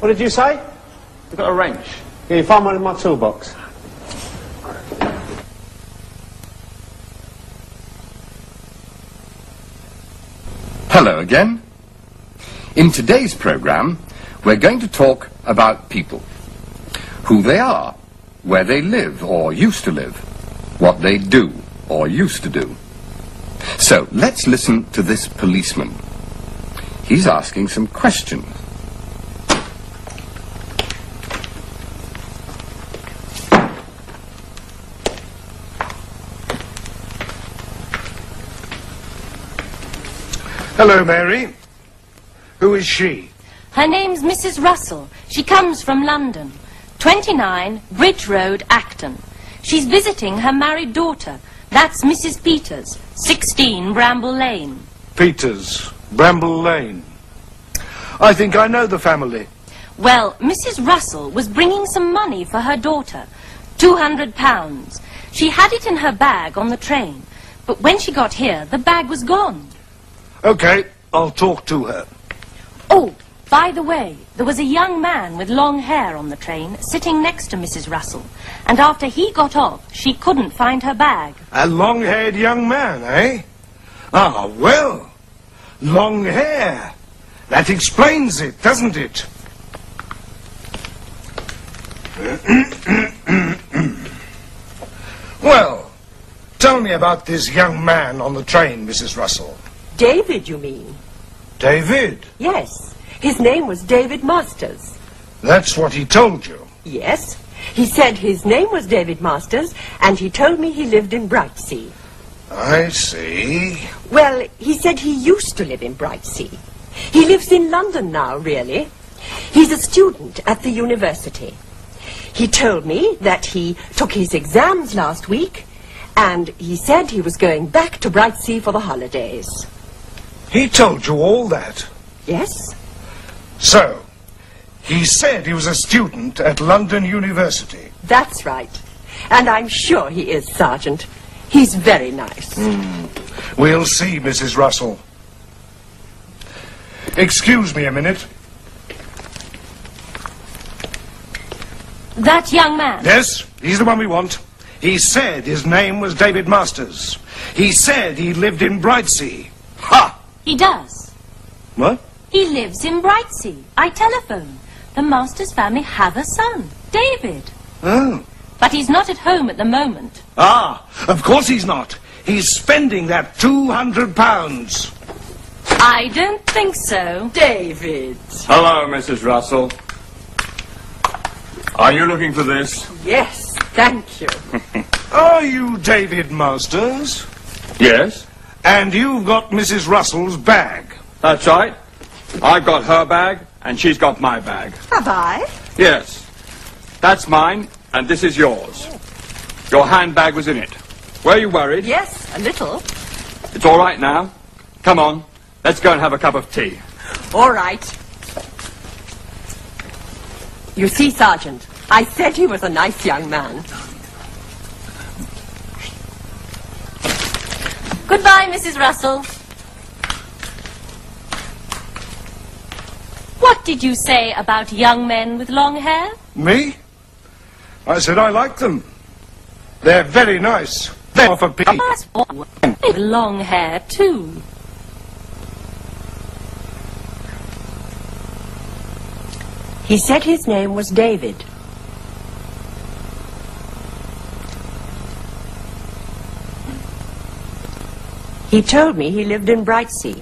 What did you say? We've got a wrench. Can you find one in my toolbox? Hello again. In today's programme, we're going to talk about people. Who they are, where they live or used to live, what they do or used to do. So, let's listen to this policeman. He's asking some questions. Hello, Mary. Who is she? Her name's Mrs. Russell. She comes from London. 29 Bridge Road, Acton. She's visiting her married daughter. That's Mrs. Peters, 16 Bramble Lane. Peters, Bramble Lane. I think I know the family. Well, Mrs. Russell was bringing some money for her daughter, £200. She had it in her bag on the train, but when she got here, the bag was gone. Okay, I'll talk to her. Oh, by the way, there was a young man with long hair on the train sitting next to Mrs. Russell, and after he got off, she couldn't find her bag. A long-haired young man, eh? Ah, well, long hair. That explains it, doesn't it? Well, tell me about this young man on the train, Mrs. Russell. David, you mean? David? Yes. His name was David Masters. That's what he told you. Yes. He said his name was David Masters, and he told me he lived in Brightsea. I see. Well, he said he used to live in Brightsea. He lives in London now, really. He's a student at the university. He told me that he took his exams last week, and he said he was going back to Brightsea for the holidays. He told you all that? Yes. So, he said he was a student at London University. That's right. And I'm sure he is, Sergeant. He's very nice. We'll see, Mrs. Russell. Excuse me a minute. That young man? Yes, he's the one we want. He said his name was David Masters. He said he lived in Brightsea. Ha! He does. What? He lives in Brightsea. I telephoned. The Masters family have a son, David. Oh. But he's not at home at the moment. Ah, of course he's not. He's spending that £200. I don't think so. David. Hello, Mrs. Russell. Are you looking for this? Yes, thank you. Are you David Masters? Yes. And you've got Mrs. Russell's bag. That's right. I've got her bag, and she's got my bag. Have I? Yes. That's mine, and this is yours. Your handbag was in it. Were you worried? Yes, a little. It's all right now. Come on. Let's go and have a cup of tea. All right. You see, Sergeant, I said he was a nice young man. Goodbye, Mrs. Russell. What did you say about young men with long hair? Me? I said I like them. They're very nice. They're for Pete. With long hair, too. He said his name was David. He told me he lived in Brightsea.